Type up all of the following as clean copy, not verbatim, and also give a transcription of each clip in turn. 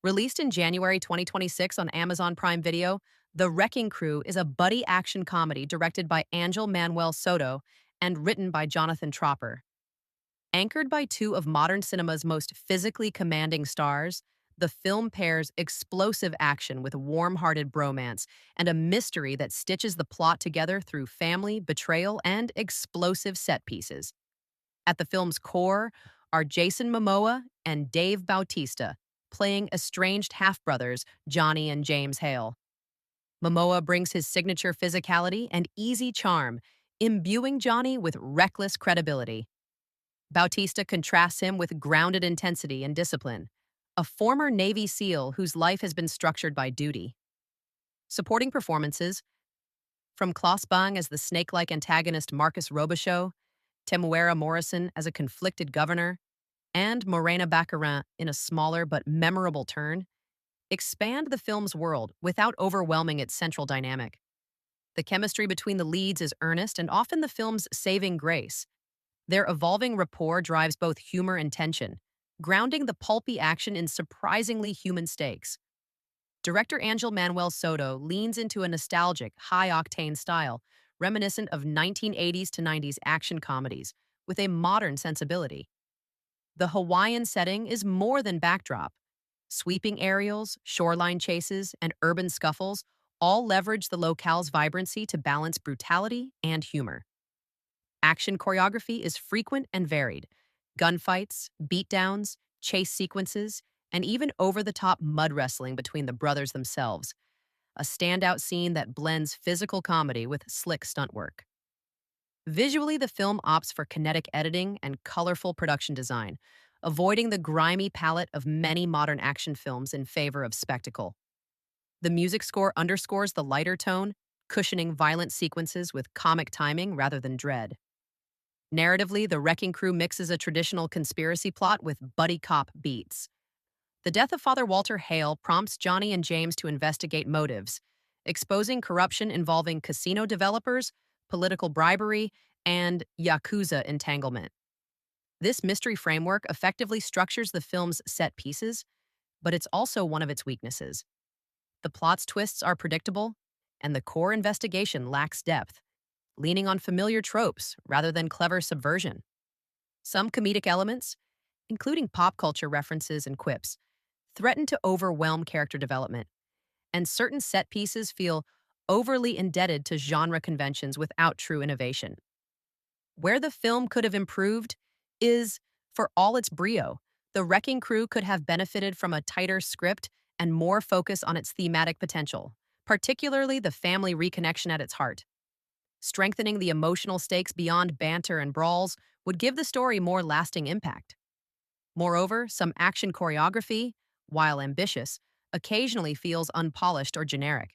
Released in January 2026 on Amazon Prime Video, The Wrecking Crew is a buddy action comedy directed by Angel Manuel Soto and written by Jonathan Tropper. Anchored by two of modern cinema's most physically commanding stars, the film pairs explosive action with warm-hearted bromance and a mystery that stitches the plot together through family, betrayal, and explosive set pieces. At the film's core are Jason Momoa and Dave Bautista, playing estranged half-brothers Jonny and James Hale. Momoa brings his signature physicality and easy charm, imbuing Jonny with reckless credibility. Bautista contrasts him with grounded intensity and discipline, a former Navy SEAL whose life has been structured by duty. Supporting performances, from Claes Bang as the snake-like antagonist Marcus Robichaud, Temuera Morrison as a conflicted governor, and Morena Baccarin in a smaller but memorable turn, expand the film's world without overwhelming its central dynamic. The chemistry between the leads is earnest and often the film's saving grace. Their evolving rapport drives both humor and tension, grounding the pulpy action in surprisingly human stakes. Director Angel Manuel Soto leans into a nostalgic, high-octane style, reminiscent of 1980s to 90s action comedies, with a modern sensibility. The Hawaiian setting is more than backdrop. Sweeping aerials, shoreline chases, and urban scuffles all leverage the locale's vibrancy to balance brutality and humor. Action choreography is frequent and varied. Gunfights, beatdowns, chase sequences, and even over-the-top mud wrestling between the brothers themselves. A standout scene that blends physical comedy with slick stunt work. Visually, the film opts for kinetic editing and colorful production design, avoiding the grimy palette of many modern action films in favor of spectacle. The music score underscores the lighter tone, cushioning violent sequences with comic timing rather than dread. Narratively, The Wrecking Crew mixes a traditional conspiracy plot with buddy cop beats. The death of Father Walter Hale prompts Jonny and James to investigate motives, exposing corruption involving casino developers, political bribery, and Yakuza entanglement. This mystery framework effectively structures the film's set pieces, but it's also one of its weaknesses. The plot's twists are predictable, and the core investigation lacks depth, leaning on familiar tropes rather than clever subversion. Some comedic elements, including pop culture references and quips, threaten to overwhelm character development, and certain set pieces feel overly indebted to genre conventions without true innovation. Where the film could have improved is, for all its brio, The Wrecking Crew could have benefited from a tighter script and more focus on its thematic potential, particularly the family reconnection at its heart. Strengthening the emotional stakes beyond banter and brawls would give the story more lasting impact. Moreover, some action choreography, while ambitious, occasionally feels unpolished or generic,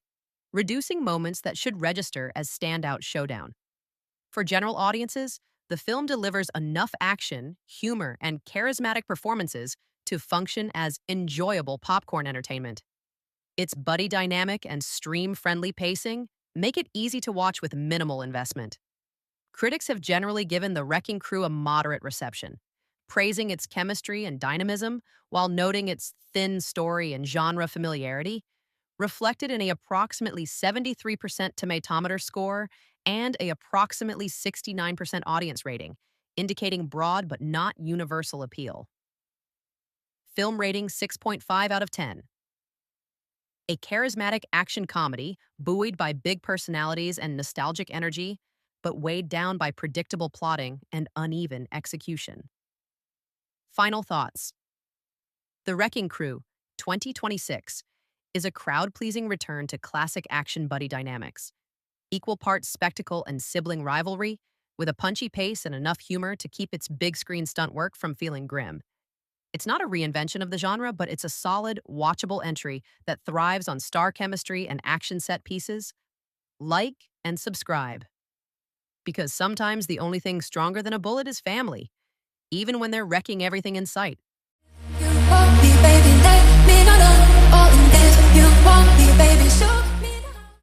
reducing moments that should register as standout showdown. For general audiences, the film delivers enough action, humor, and charismatic performances to function as enjoyable popcorn entertainment. Its buddy dynamic and stream-friendly pacing make it easy to watch with minimal investment. Critics have generally given The Wrecking Crew a moderate reception, praising its chemistry and dynamism while noting its thin story and genre familiarity, reflected in a approximately 73% tomatometer score and a approximately 69% audience rating, indicating broad but not universal appeal. Film rating 6.5 out of 10. A charismatic action comedy buoyed by big personalities and nostalgic energy, but weighed down by predictable plotting and uneven execution. Final thoughts. The Wrecking Crew, 2026, is a crowd-pleasing return to classic action buddy dynamics. Equal parts spectacle and sibling rivalry, with a punchy pace and enough humor to keep its big-screen stunt work from feeling grim. It's not a reinvention of the genre, but it's a solid, watchable entry that thrives on star chemistry and action set pieces. Like and subscribe. Because sometimes the only thing stronger than a bullet is family, even when they're wrecking everything in sight. You want me, baby, let me know. All in this, you want me, baby, show